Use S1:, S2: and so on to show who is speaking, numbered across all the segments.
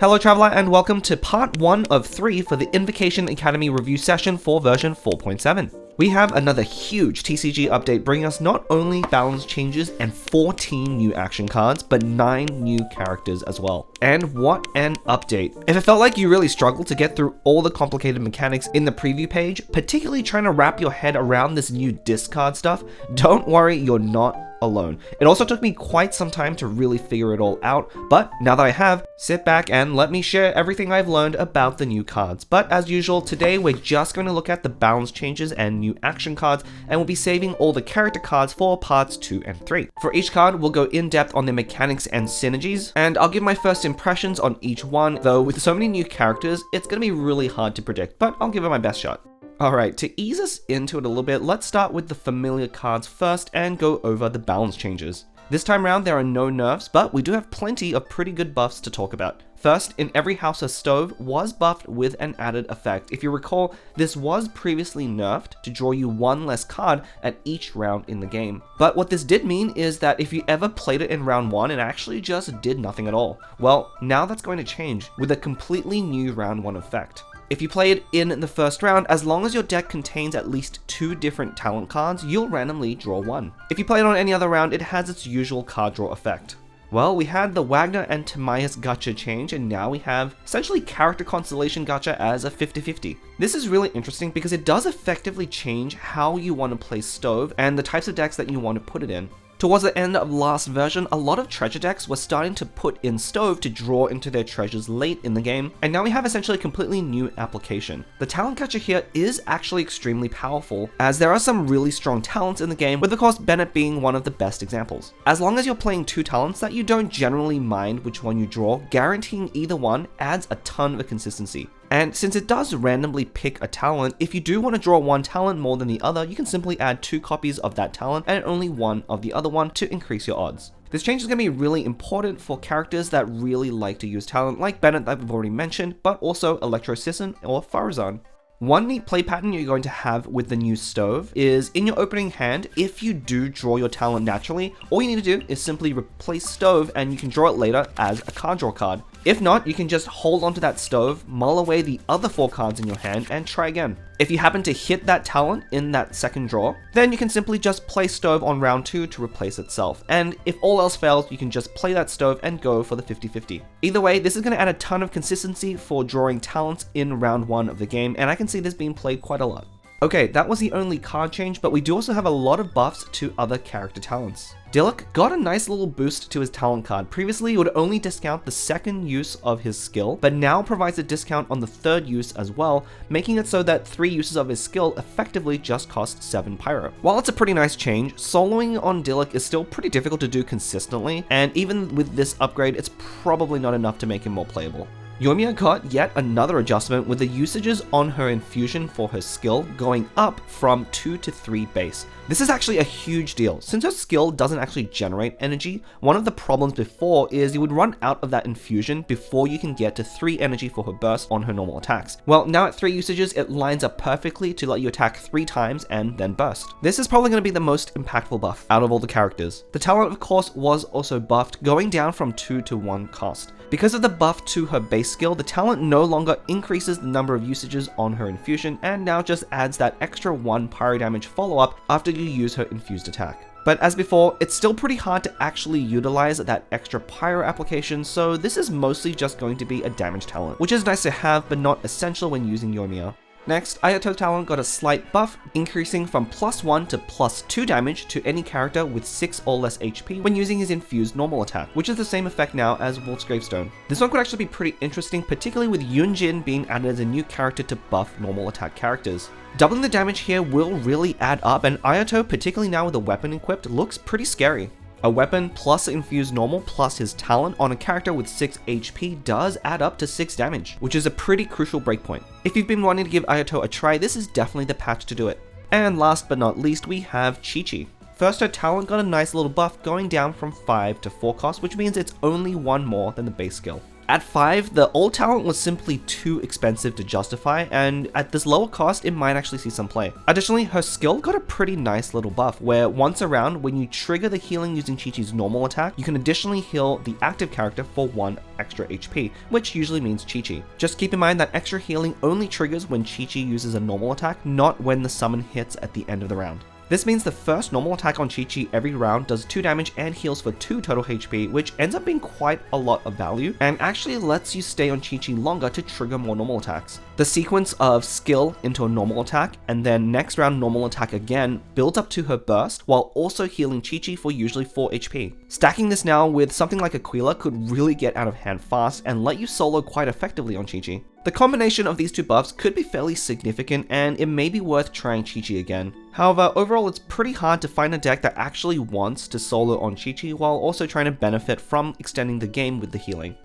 S1: Hello Traveler and welcome to part 1 of 3 for the Invokation Akademy Review Session for version 4.7. We have another huge TCG update bringing us not only balance changes and 14 new action cards, but 9 new characters as well. And what an update. If it felt like you really struggled to get through all the complicated mechanics in the preview page, particularly trying to wrap your head around this new discard stuff, don't worry, you're not alone. It also took me quite some time to really figure it all out, but now that I have, sit back and let me share everything I've learned about the new cards. But as usual, today we're just going to look at the balance changes and new action cards, and we'll be saving all the character cards for parts 2 and 3. For each card, we'll go in depth on their mechanics and synergies, and I'll give my first impressions on each one, though with so many new characters, it's going to be really hard to predict, but I'll give it my best shot. Alright, to ease us into it a little bit, let's start with the familiar cards first and go over the balance changes. This time around there are no nerfs, but we do have plenty of pretty good buffs to talk about. First, in every house a stove was buffed with an added effect. If you recall, this was previously nerfed to draw you one less card at each round in the game. But what this did mean is that if you ever played it in round 1, it actually just did nothing at all. Well, now that's going to change with a completely new round 1 effect. If you play it in the first round, as long as your deck contains at least 2 different talent cards, you'll randomly draw 1. If you play it on any other round, it has its usual card draw effect. Well, we had the Wagner and Timaeus gacha change, and now we have essentially character constellation gacha as a 50-50. This is really interesting because it does effectively change how you want to play Stove and the types of decks that you want to put it in. Towards the end of last version, a lot of treasure decks were starting to put in Stove to draw into their treasures late in the game, and now we have essentially a completely new application. The talent gacha here is actually extremely powerful, as there are some really strong talents in the game, with of course Bennett being one of the best examples. As long as you're playing 2 talents that you don't generally mind which one you draw, guaranteeing either one adds a ton of consistency. And since it does randomly pick a talent, if you do want to draw one talent more than the other, you can simply add 2 copies of that talent and only 1 of the other one to increase your odds. This change is going to be really important for characters that really like to use talent, like Bennett that we've already mentioned, but also Electro Sisson or Farazan. One neat play pattern you're going to have with the new Stove is in your opening hand, if you do draw your talent naturally, all you need to do is simply replace Stove and you can draw it later as a card draw card. If not, you can just hold onto that Stove, mull away the other 4 cards in your hand, and try again. If you happen to hit that talent in that second draw, then you can simply just play Stove on round 2 to replace itself. And if all else fails, you can just play that Stove and go for the 50-50. Either way, this is going to add a ton of consistency for drawing talents in round 1 of the game, and I can see this being played quite a lot. Okay, that was the only card change, but we do also have a lot of buffs to other character talents. Diluc got a nice little boost to his talent card. Previously, it would only discount the second use of his skill, but now provides a discount on the third use as well, making it so that 3 uses of his skill effectively just cost 7 pyro. While it's a pretty nice change, soloing on Diluc is still pretty difficult to do consistently, and even with this upgrade, it's probably not enough to make him more playable. Yoimiya got yet another adjustment with the usages on her infusion for her skill going up from 2 to 3 base. This is actually a huge deal. Since her skill doesn't actually generate energy, one of the problems before is you would run out of that infusion before you can get to 3 energy for her burst on her normal attacks. Well, now at 3 usages, it lines up perfectly to let you attack 3 times and then burst. This is probably going to be the most impactful buff out of all the characters. The talent, of course, was also buffed, going down from 2 to 1 cost. Because of the buff to her base skill, the talent no longer increases the number of usages on her infusion and now just adds that extra 1 pyro damage follow-up after you use her infused attack. But as before, it's still pretty hard to actually utilize that extra pyro application, so this is mostly just going to be a damage talent, which is nice to have but not essential when using Yoimiya. Next, Ayato talent got a slight buff, increasing from +1 to +2 damage to any character with 6 or less HP when using his infused normal attack, which is the same effect now as Wolf's Gravestone. This one could actually be pretty interesting, particularly with Yunjin being added as a new character to buff normal attack characters. Doubling the damage here will really add up, and Ayato, particularly now with a weapon equipped, looks pretty scary. A weapon plus infused normal plus his talent on a character with 6 HP does add up to 6 damage, which is a pretty crucial breakpoint. If you've been wanting to give Ayato a try, this is definitely the patch to do it. And last but not least, we have Chi-Chi. First, her talent got a nice little buff going down from 5 to 4 cost, which means it's only 1 more than the base skill. At 5, the old talent was simply too expensive to justify, and at this lower cost, it might actually see some play. Additionally, her skill got a pretty nice little buff, where once around, when you trigger the healing using Chi-Chi's normal attack, you can additionally heal the active character for 1 extra HP, which usually means Chi-Chi. Just keep in mind that extra healing only triggers when Chi-Chi uses a normal attack, not when the summon hits at the end of the round. This means the first normal attack on Chi-Chi every round does 2 damage and heals for 2 total HP, which ends up being quite a lot of value, and actually lets you stay on Chi-Chi longer to trigger more normal attacks. The sequence of skill into a normal attack, and then next round normal attack again, builds up to her burst, while also healing Chi-Chi for usually 4 HP. Stacking this now with something like Aquila could really get out of hand fast, and let you solo quite effectively on Chi-Chi. The combination of these 2 buffs could be fairly significant, and it may be worth trying Chi-Chi again. However, overall it's pretty hard to find a deck that actually wants to solo on Chi-Chi while also trying to benefit from extending the game with the healing.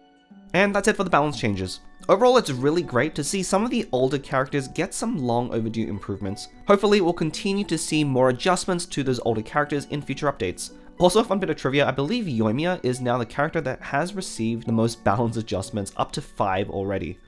S1: And that's it for the balance changes. Overall, it's really great to see some of the older characters get some long overdue improvements. Hopefully, we'll continue to see more adjustments to those older characters in future updates. Also, a fun bit of trivia, I believe Yoimiya is now the character that has received the most balance adjustments, up to 5 already.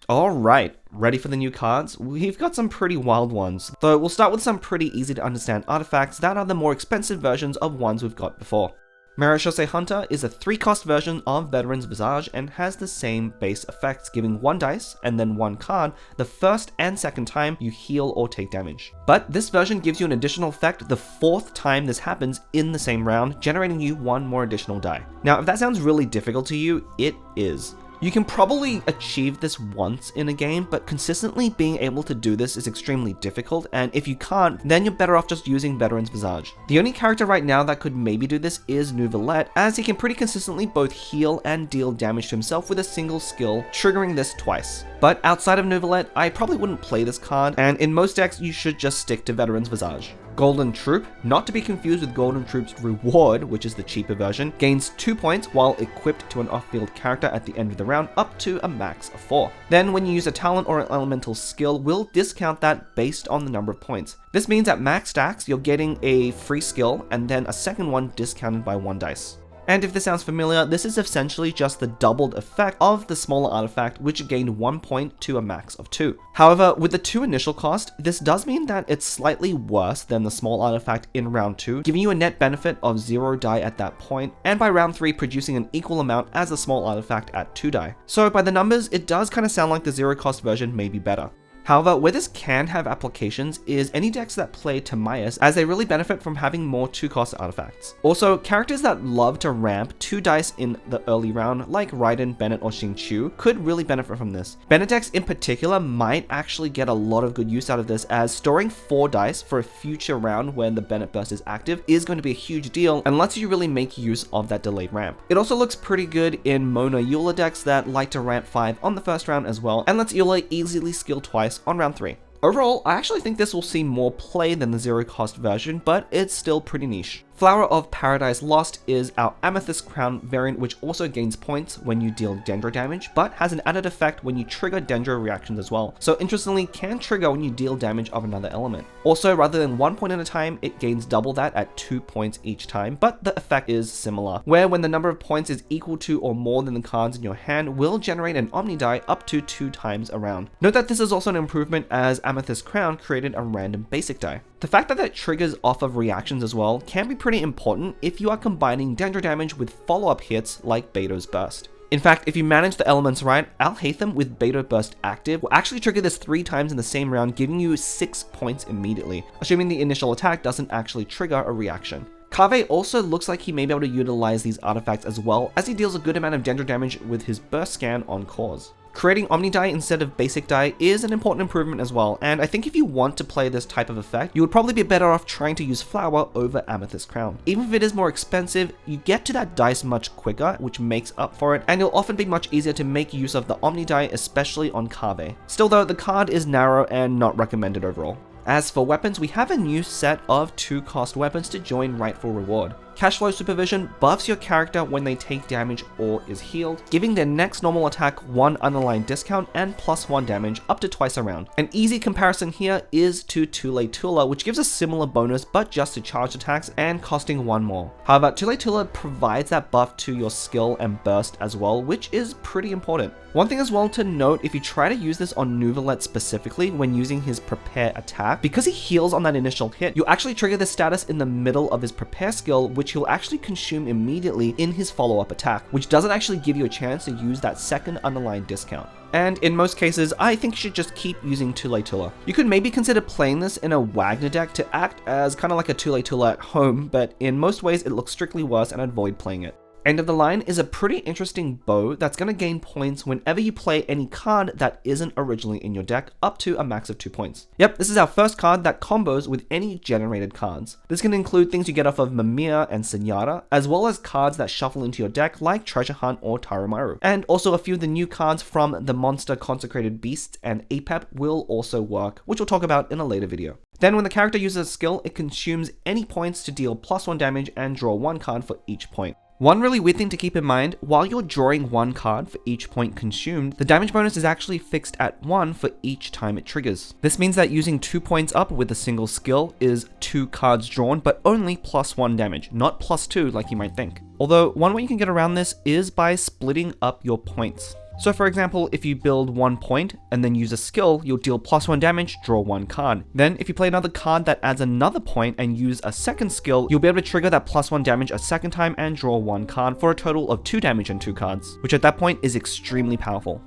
S1: Alright, ready for the new cards? We've got some pretty wild ones, though we'll start with some pretty easy to understand artifacts that are the more expensive versions of ones we've got before. Marechaussee Hunter is a 3-cost version of Veteran's Visage and has the same base effects, giving 1 dice and then 1 card the first and second time you heal or take damage. But this version gives you an additional effect the 4th time this happens in the same round, generating you 1 more additional die. Now, if that sounds really difficult to you, it is. You can probably achieve this once in a game, but consistently being able to do this is extremely difficult, and if you can't, then you're better off just using Veteran's Visage. The only character right now that could maybe do this is Neuvillette, as he can pretty consistently both heal and deal damage to himself with a single skill, triggering this twice. But outside of Neuvillette, I probably wouldn't play this card, and in most decks you should just stick to Veteran's Visage. Golden Troop, not to be confused with Golden Troop's Reward, which is the cheaper version, gains 2 points while equipped to an off-field character at the end of the round, up to a max of 4. Then when you use a talent or an elemental skill, we'll discount that based on the number of points. This means at max stacks, you're getting a free skill and then a second one discounted by 1 dice. And if this sounds familiar, this is essentially just the doubled effect of the smaller artifact, which gained 1 point to a max of 2. However, with the 2 initial cost, this does mean that it's slightly worse than the small artifact in round 2, giving you a net benefit of 0 die at that point, and by round 3 producing an equal amount as the small artifact at 2 die. So by the numbers, it does kind of sound like the 0 cost version may be better. However, where this can have applications is any decks that play Timaeus, as they really benefit from having more 2-cost artifacts. Also, characters that love to ramp 2 dice in the early round, like Raiden, Bennett, or Xingqiu, could really benefit from this. Bennett decks in particular might actually get a lot of good use out of this, as storing 4 dice for a future round when the Bennett burst is active is going to be a huge deal and lets you really make use of that delayed ramp. It also looks pretty good in Mona Eula decks that like to ramp 5 on the first round as well, and lets Eula easily skill twice on round 3. Overall, I actually think this will see more play than the 0 cost version, but it's still pretty niche. Flower of Paradise Lost is our Amethyst Crown variant, which also gains points when you deal Dendro damage, but has an added effect when you trigger Dendro reactions as well. So interestingly, can trigger when you deal damage of another element. Also, rather than 1 point at a time, it gains double that at 2 points each time, but the effect is similar, where when the number of points is equal to or more than the cards in your hand, will generate an Omni die up to 2 times around. Note that this is also an improvement, as Amethyst Crown created a random basic die. The fact that it triggers off of reactions as well can be pretty important if you are combining Dendro damage with follow-up hits like Beto's Burst. In fact, if you manage the elements right, Al-Haytham with Beto Burst active will actually trigger this 3 times in the same round, giving you 6 points immediately, assuming the initial attack doesn't actually trigger a reaction. Kaveh also looks like he may be able to utilize these artifacts as well, as he deals a good amount of Dendro damage with his Burst Scan on cores. Creating Omni die instead of basic die is an important improvement as well, and I think if you want to play this type of effect, you would probably be better off trying to use Flower over Amethyst Crown. Even if it is more expensive, you get to that dice much quicker, which makes up for it, and it'll often be much easier to make use of the Omni die, especially on Kaveh. Still though, the card is narrow and not recommended overall. As for weapons, we have a new set of 2-cost weapons to join Rightful Reward. Cashflow Supervision buffs your character when they take damage or is healed, giving their next normal attack 1 underline discount and +1 damage up to twice a round. An easy comparison here is to Tule Tula, which gives a similar bonus but just to charged attacks and costing 1 more. However, Tule Tula provides that buff to your skill and burst as well, which is pretty important. One thing as well to note, if you try to use this on Nuvalet specifically when using his Prepare attack, because he heals on that initial hit, you'll actually trigger this status in the middle of his Prepare skill, which he'll actually consume immediately in his follow-up attack, which doesn't actually give you a chance to use that second underlying discount. And in most cases, I think you should just keep using Tule Tula. You could maybe consider playing this in a Wagner deck to act as kind of like a Tule Tula at home, but in most ways it looks strictly worse and I'd avoid playing it. End of the line is a pretty interesting bow that's going to gain points whenever you play any card that isn't originally in your deck, up to a max of 2 points. Yep, this is our first card that combos with any generated cards. This can include things you get off of Mimir and Senyata, as well as cards that shuffle into your deck like Treasure Hunt or Tarumaru. And also a few of the new cards from the Monster Consecrated Beasts and Apep will also work, which we'll talk about in a later video. Then when the character uses a skill, it consumes any points to deal +1 damage and draw 1 card for each point. One really weird thing to keep in mind, while you're drawing 1 card for each point consumed, the damage bonus is actually fixed at 1 for each time it triggers. This means that using 2 points up with a single skill is 2 cards drawn, but only +1 damage, not +2 like you might think. Although, one way you can get around this is by splitting up your points. So for example, if you build 1 point and then use a skill, you'll deal +1 damage, draw 1 card. Then if you play another card that adds another point and use a second skill, you'll be able to trigger that +1 damage a second time and draw 1 card for a total of 2 damage and 2 cards, which at that point is extremely powerful.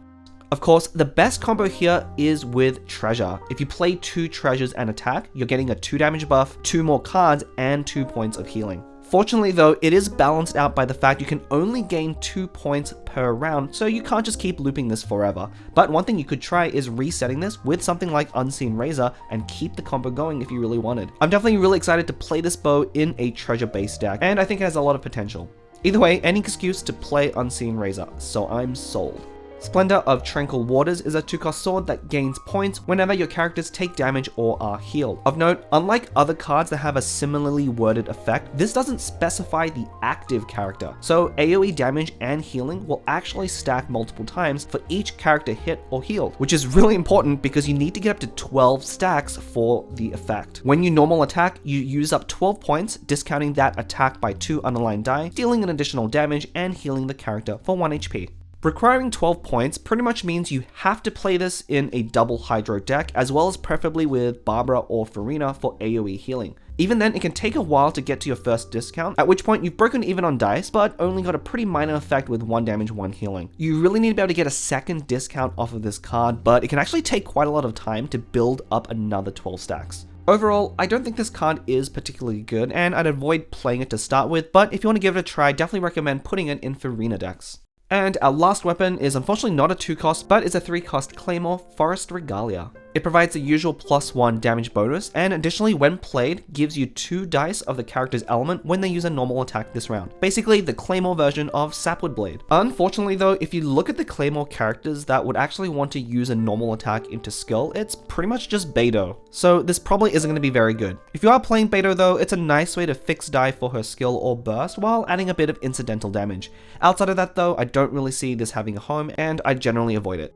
S1: Of course, the best combo here is with Treasure. If you play 2 treasures and attack, you're getting a 2 damage buff, 2 more cards, and 2 points of healing. Fortunately though, it is balanced out by the fact you can only gain 2 points per round, so you can't just keep looping this forever. But one thing you could try is resetting this with something like Unseen Razor and keep the combo going if you really wanted. I'm definitely really excited to play this bow in a treasure-based deck, and I think it has a lot of potential. Either way, any excuse to play Unseen Razor, so I'm sold. Splendor of Tranquil Waters is a 2-cost sword that gains points whenever your characters take damage or are healed. Of note, unlike other cards that have a similarly worded effect, this doesn't specify the active character, so AoE damage and healing will actually stack multiple times for each character hit or healed, which is really important because you need to get up to 12 stacks for the effect. When you normal attack, you use up 12 points, discounting that attack by 2 underlined die, dealing an additional damage and healing the character for 1 HP. Requiring 12 points pretty much means you have to play this in a double Hydro deck, as well as preferably with Barbara or Farina for AoE healing. Even then, it can take a while to get to your first discount, at which point you've broken even on dice, but only got a pretty minor effect with 1 damage, 1 healing. You really need to be able to get a second discount off of this card, but it can actually take quite a lot of time to build up another 12 stacks. Overall, I don't think this card is particularly good, and I'd avoid playing it to start with, but if you want to give it a try, definitely recommend putting it in Farina decks. And our last weapon is unfortunately not a 2-cost, but is a 3-cost Claymore, Forest Regalia. It provides the usual +1 damage bonus, and additionally when played, gives you 2 dice of the character's element when they use a normal attack this round. Basically the Claymore version of Sapwood Blade. Unfortunately though, if you look at the Claymore characters that would actually want to use a normal attack into skill, it's pretty much just Beidou. So this probably isn't going to be very good. If you are playing Beidou though, it's a nice way to fix die for her skill or burst while adding a bit of incidental damage. Outside of that though, I don't really see this having a home, and I generally avoid it.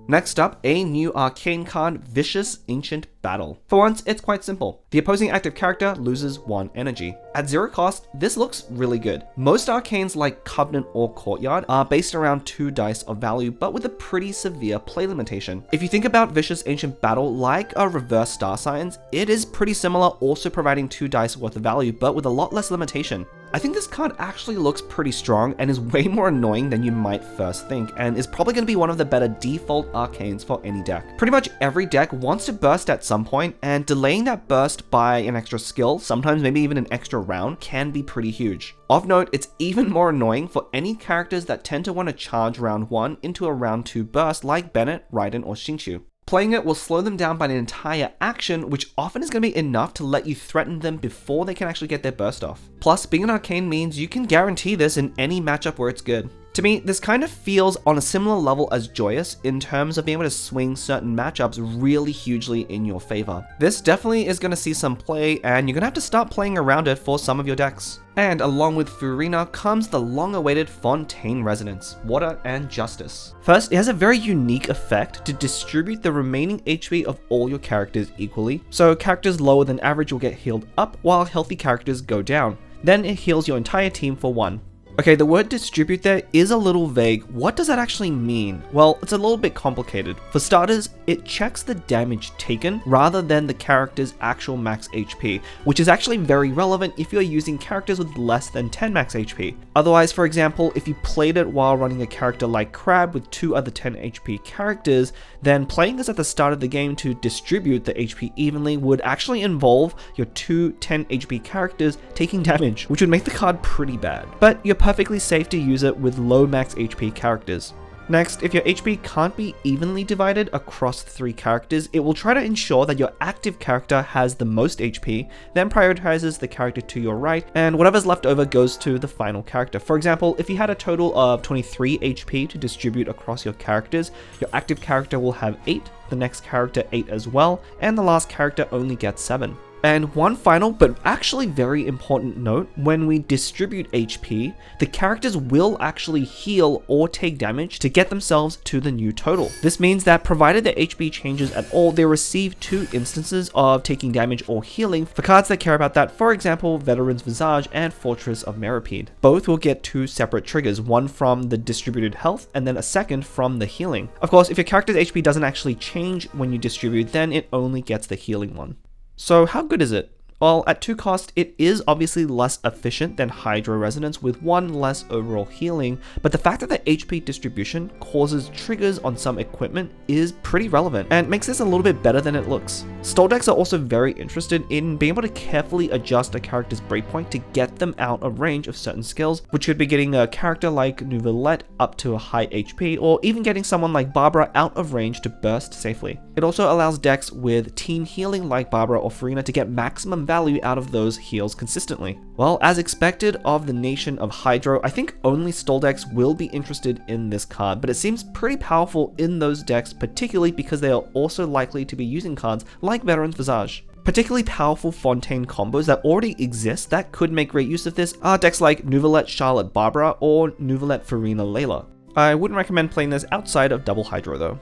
S1: Next up, a new arcane card, Vicious Ancient Battle. For once, it's quite simple. The opposing active character loses 1 energy. At 0 cost, this looks really good. Most arcanes like Covenant or Courtyard are based around 2 dice of value, but with a pretty severe play limitation. If you think about Vicious Ancient Battle like a reverse Star Signs, it is pretty similar, also providing 2 dice worth of value, but with a lot less limitation. I think this card actually looks pretty strong and is way more annoying than you might first think, and is probably going to be one of the better default arcanes for any deck. Pretty much every deck wants to burst at some point, and delaying that burst by an extra skill, sometimes maybe even an extra round, can be pretty huge. Of note, it's even more annoying for any characters that tend to want to charge round 1 into a round 2 burst like Bennett, Raiden, or Xingqiu. Playing it will slow them down by an entire action, which often is going to be enough to let you threaten them before they can actually get their burst off. Plus, being an arcane means you can guarantee this in any matchup where it's good. To me, this kind of feels on a similar level as Joyous in terms of being able to swing certain matchups really hugely in your favor. This definitely is going to see some play, and you're going to have to start playing around it for some of your decks. And along with Furina comes the long-awaited Fontaine Resonance, Water and Justice. First, it has a very unique effect to distribute the remaining HP of all your characters equally, so characters lower than average will get healed up while healthy characters go down. Then it heals your entire team for 1. Okay, the word distribute there is a little vague. What does that actually mean? Well, it's a little bit complicated. For starters, it checks the damage taken rather than the character's actual max HP, which is actually very relevant if you're using characters with less than 10 max HP. Otherwise, for example, if you played it while running a character like Crab with 2 other 10 HP characters, then playing this at the start of the game to distribute the HP evenly would actually involve your 2 10 HP characters taking damage, which would make the card pretty bad. But you're perfectly safe to use it with low max HP characters. Next, if your HP can't be evenly divided across 3 characters, it will try to ensure that your active character has the most HP, then prioritizes the character to your right, and whatever's left over goes to the final character. For example, if you had a total of 23 HP to distribute across your characters, your active character will have 8, the next character 8 as well, and the last character only gets 7. And one final but actually very important note, when we distribute HP, the characters will actually heal or take damage to get themselves to the new total. This means that provided their HP changes at all, they receive 2 instances of taking damage or healing for cards that care about that, for example, Veteran's Visage and Fortress of Meropide. Both will get 2 separate triggers, one from the distributed health and then a second from the healing. Of course, if your character's HP doesn't actually change when you distribute, then it only gets the healing one. So how good is it? Well, at 2 cost, it is obviously less efficient than Hydro Resonance with 1 less overall healing, but the fact that the HP distribution causes triggers on some equipment is pretty relevant and makes this a little bit better than it looks. Stall decks are also very interested in being able to carefully adjust a character's breakpoint to get them out of range of certain skills, which could be getting a character like Nouvellette up to a high HP, or even getting someone like Barbara out of range to burst safely. It also allows decks with team healing like Barbara or Furina to get maximum value out of those heals consistently. Well, as expected of the nation of Hydro, I think only stall decks will be interested in this card, but it seems pretty powerful in those decks, particularly because they are also likely to be using cards like Veteran's Visage. Particularly powerful Fontaine combos that already exist that could make great use of this are decks like Nouvellette Charlotte Barbara or Nouvellette Furina Layla. I wouldn't recommend playing this outside of double Hydro though.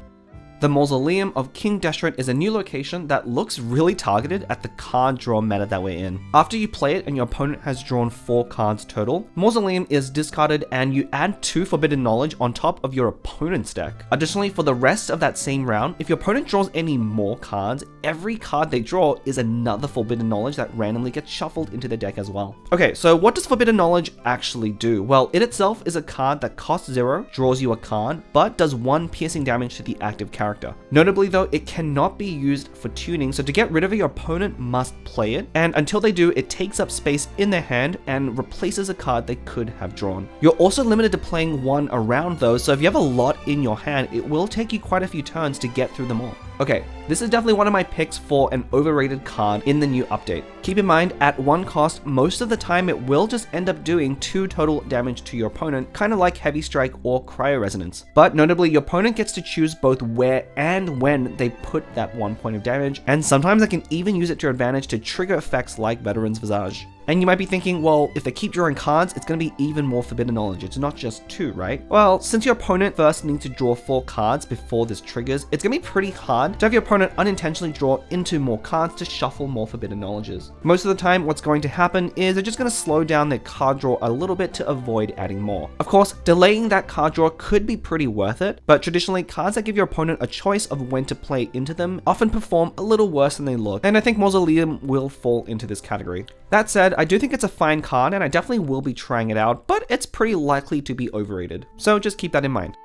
S1: The Mausoleum of King Deshret is a new location that looks really targeted at the card draw meta that we're in. After you play it and your opponent has drawn 4 cards total, Mausoleum is discarded and you add 2 Forbidden Knowledge on top of your opponent's deck. Additionally, for the rest of that same round, if your opponent draws any more cards, every card they draw is another Forbidden Knowledge that randomly gets shuffled into the deck as well. Okay, so what does Forbidden Knowledge actually do? Well, it itself is a card that costs 0, draws you a card, but does 1 piercing damage to the active character. Notably though, it cannot be used for tuning, so to get rid of it, your opponent must play it, and until they do, it takes up space in their hand and replaces a card they could have drawn. You're also limited to playing 1 around though, so if you have a lot in your hand, it will take you quite a few turns to get through them all. Okay, this is definitely one of my picks for an overrated card in the new update. Keep in mind, at 1 cost, most of the time it will just end up doing 2 total damage to your opponent, kind of like Heavy Strike or Cryo Resonance. But notably, your opponent gets to choose both where and when they put that 1 point of damage, and sometimes they can even use it to your advantage to trigger effects like Veteran's Visage. And you might be thinking, well, if they keep drawing cards, it's going to be even more Forbidden Knowledge. It's not just 2, right? Well, since your opponent first needs to draw 4 cards before this triggers, it's going to be pretty hard to have your opponent unintentionally draw into more cards to shuffle more Forbidden Knowledges. Most of the time, what's going to happen is they're just going to slow down their card draw a little bit to avoid adding more. Of course, delaying that card draw could be pretty worth it, but traditionally, cards that give your opponent a choice of when to play into them often perform a little worse than they look, and I think Mausoleum will fall into this category. That said, I do think it's a fine card and I definitely will be trying it out, but it's pretty likely to be overrated, so just keep that in mind.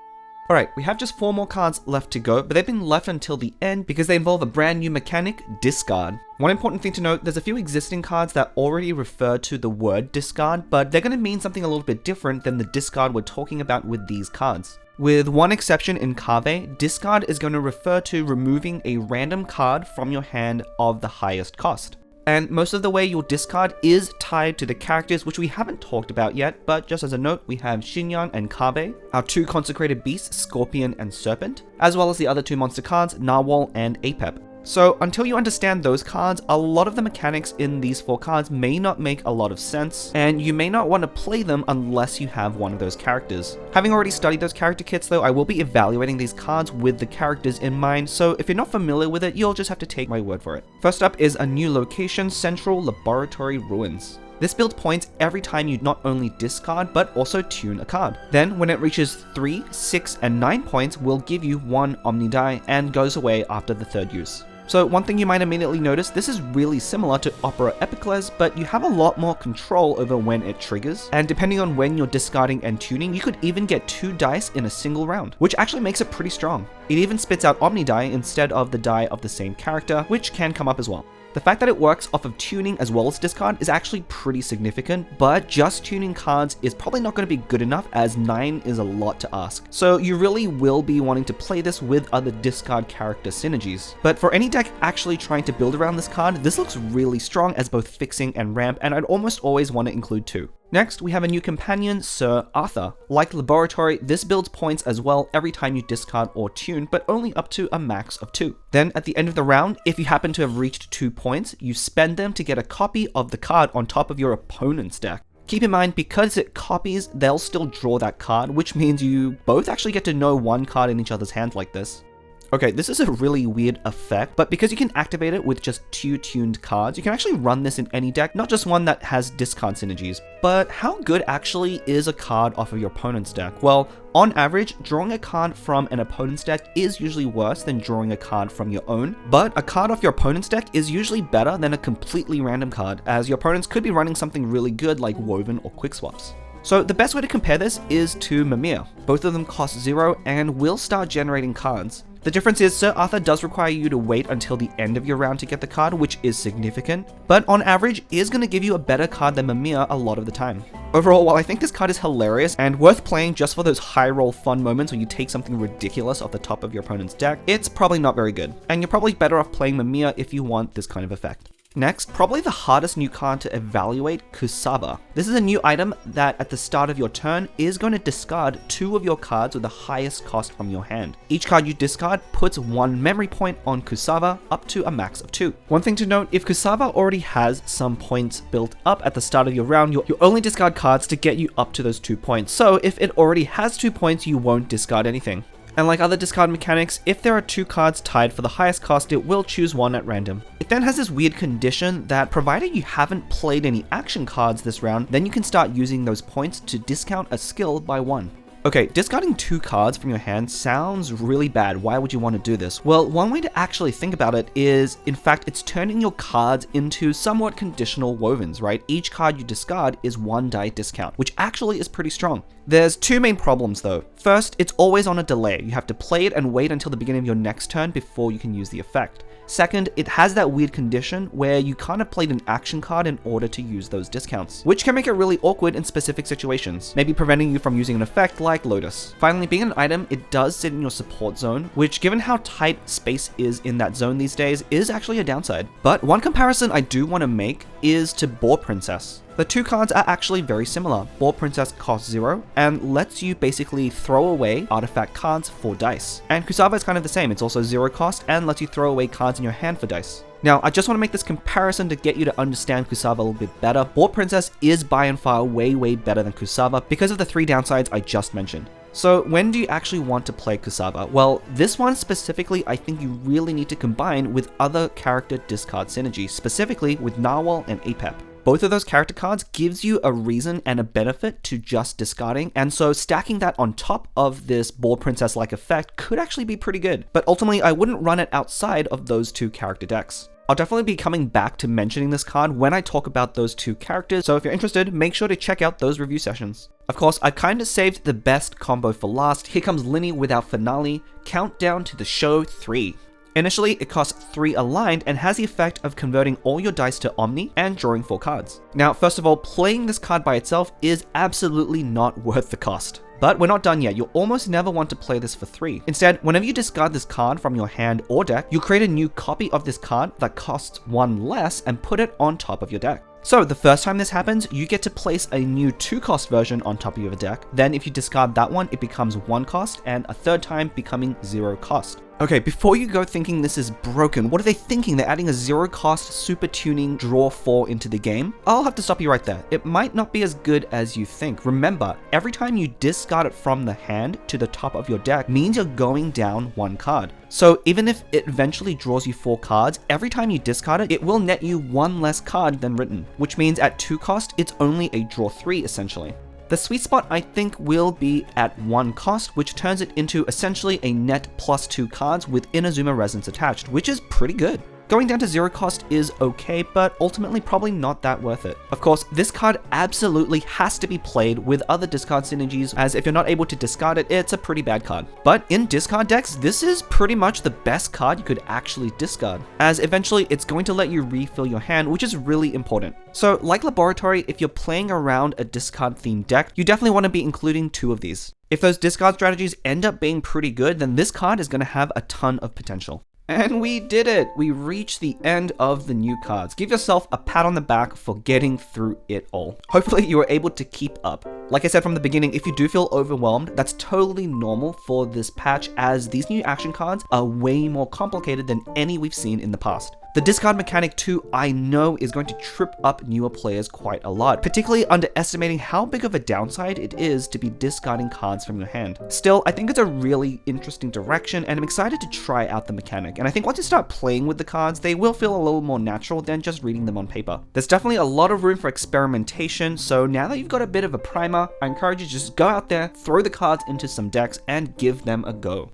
S1: Alright, we have just 4 more cards left to go, but they've been left until the end because they involve a brand new mechanic, discard. One important thing to note, there's a few existing cards that already refer to the word discard, but they're going to mean something a little bit different than the discard we're talking about with these cards. With one exception in Cave, discard is going to refer to removing a random card from your hand of the highest cost. And most of the way you'll discard is tied to the characters, which we haven't talked about yet, but just as a note, we have Xinyan and Kabe, our 2 consecrated beasts, Scorpion and Serpent, as well as the other 2 monster cards, Narwhal and Apep. So until you understand those cards, a lot of the mechanics in these 4 cards may not make a lot of sense, and you may not want to play them unless you have one of those characters. Having already studied those character kits though, I will be evaluating these cards with the characters in mind, so if you're not familiar with it, you'll just have to take my word for it. First up is a new location, Central Laboratory Ruins. This builds points every time you not only discard, but also tune a card. Then, when it reaches 3, 6, and 9 points, will give you 1 Omni die and goes away after the 3rd use. So one thing you might immediately notice, this is really similar to Opera Epicles, but you have a lot more control over when it triggers, and depending on when you're discarding and tuning, you could even get 2 dice in a single round, which actually makes it pretty strong. It even spits out Omni die instead of the die of the same character, which can come up as well. The fact that it works off of tuning as well as discard is actually pretty significant, but just tuning cards is probably not going to be good enough as 9 is a lot to ask. So you really will be wanting to play this with other discard character synergies. But for any deck actually trying to build around this card, this looks really strong as both fixing and ramp, and I'd almost always want to include 2. Next, we have a new companion, Sir Arthur. Like Laboratory, this builds points as well every time you discard or tune, but only up to a max of 2. Then, at the end of the round, if you happen to have reached 2 points, you spend them to get a copy of the card on top of your opponent's deck. Keep in mind, because it copies, they'll still draw that card, which means you both actually get to know 1 card in each other's hand like this. Okay, this is a really weird effect, but because you can activate it with just 2 tuned cards, you can actually run this in any deck, not just one that has discard synergies. But how good actually is a card off of your opponent's deck? Well, on average, drawing a card from an opponent's deck is usually worse than drawing a card from your own, but a card off your opponent's deck is usually better than a completely random card, as your opponents could be running something really good like Woven or Quick Swaps. So the best way to compare this is to Mimir. Both of them cost 0 and will start generating cards. The difference is Sir Arthur does require you to wait until the end of your round to get the card, which is significant, but on average is going to give you a better card than Mimir a lot of the time. Overall, while I think this card is hilarious and worth playing just for those high roll fun moments when you take something ridiculous off the top of your opponent's deck, it's probably not very good, and you're probably better off playing Mimir if you want this kind of effect. Next, probably the hardest new card to evaluate, Kusava. This is a new item that at the start of your turn is going to discard 2 of your cards with the highest cost from your hand. Each card you discard puts 1 memory point on Kusava up to a max of 2. One thing to note, if Kusava already has some points built up at the start of your round, you'll only discard cards to get you up to those 2 points. So if it already has 2 points, you won't discard anything. And like other discard mechanics, if there are 2 cards tied for the highest cost, it will choose 1 at random. It then has this weird condition that provided you haven't played any action cards this round, then you can start using those points to discount a skill by 1. Okay, discarding 2 cards from your hand sounds really bad. Why would you want to do this? Well, one way to actually think about it is, in fact, it's turning your cards into somewhat conditional wovens, right? Each card you discard is 1 die discount, which actually is pretty strong. There's 2 main problems though. First, it's always on a delay. You have to play it and wait until the beginning of your next turn before you can use the effect. Second, it has that weird condition where you can't have played an action card in order to use those discounts, which can make it really awkward in specific situations, maybe preventing you from using an effect like Lotus. Finally, being an item, it does sit in your support zone, which given how tight space is in that zone these days, is actually a downside. But one comparison I do want to make is to Boar Princess. The 2 cards are actually very similar. Boar Princess costs 0 and lets you basically throw away artifact cards for dice. And Kusava is kind of the same, it's also 0 cost and lets you throw away cards in your hand for dice. Now, I just want to make this comparison to get you to understand Kusava a little bit better. Boar Princess is by and far way better than Kusava because of the 3 downsides I just mentioned. So when do you actually want to play Kusava? Well, this one specifically I think you really need to combine with other character discard synergy, specifically with Narwhal and Apep. Both of those character cards gives you a reason and a benefit to just discarding, and so stacking that on top of this Boar Princess-like effect could actually be pretty good, but ultimately I wouldn't run it outside of those 2 character decks. I'll definitely be coming back to mentioning this card when I talk about those 2 characters, so if you're interested, make sure to check out those review sessions. Of course, I've kind of saved the best combo for last. Here comes Linny without finale, Countdown to the Show 3. Initially, it costs 3 aligned and has the effect of converting all your dice to Omni and drawing 4 cards. Now, first of all, playing this card by itself is absolutely not worth the cost. But we're not done yet. You'll almost never want to play this for 3. Instead, whenever you discard this card from your hand or deck, you'll create a new copy of this card that costs 1 less and put it on top of your deck. So the first time this happens, you get to place a new 2-cost version on top of your deck. Then if you discard that one, it becomes 1 cost, and a third time becoming 0 cost. Okay, before you go thinking this is broken, what are they thinking? They're adding a 0-cost super tuning draw 4 into the game? I'll have to stop you right there. It might not be as good as you think. Remember, every time you discard it from the hand to the top of your deck means you're going down 1 card. So even if it eventually draws you 4 cards, every time you discard it, it will net you 1 less card than written, which means at 2 cost, it's only a draw 3 essentially. The sweet spot, I think, will be at 1 cost, which turns it into essentially a net +2 cards with Inazuma Resonance attached, which is pretty good. Going down to 0 cost is okay, but ultimately probably not that worth it. Of course, this card absolutely has to be played with other discard synergies, as if you're not able to discard it, it's a pretty bad card. But in discard decks, this is pretty much the best card you could actually discard, as eventually it's going to let you refill your hand, which is really important. So like Laboratory, if you're playing around a discard themed deck, you definitely want to be including 2 of these. If those discard strategies end up being pretty good, then this card is going to have a ton of potential. And we did it! We reached the end of the new cards. Give yourself a pat on the back for getting through it all. Hopefully you were able to keep up. Like I said from the beginning, if you do feel overwhelmed, that's totally normal for this patch, as these new action cards are way more complicated than any we've seen in the past. The discard mechanic too, I know, is going to trip up newer players quite a lot, particularly underestimating how big of a downside it is to be discarding cards from your hand. Still, I think it's a really interesting direction, and I'm excited to try out the mechanic. And I think once you start playing with the cards, they will feel a little more natural than just reading them on paper. There's definitely a lot of room for experimentation, so now that you've got a bit of a primer, I encourage you to just go out there, throw the cards into some decks, and give them a go.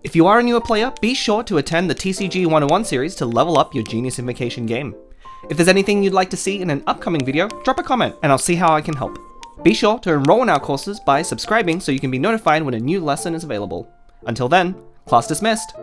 S1: If you are a newer player, be sure to attend the TCG 101 series to level up your Genius Invocation game. If there's anything you'd like to see in an upcoming video, drop a comment and I'll see how I can help. Be sure to enroll in our courses by subscribing so you can be notified when a new lesson is available. Until then, class dismissed!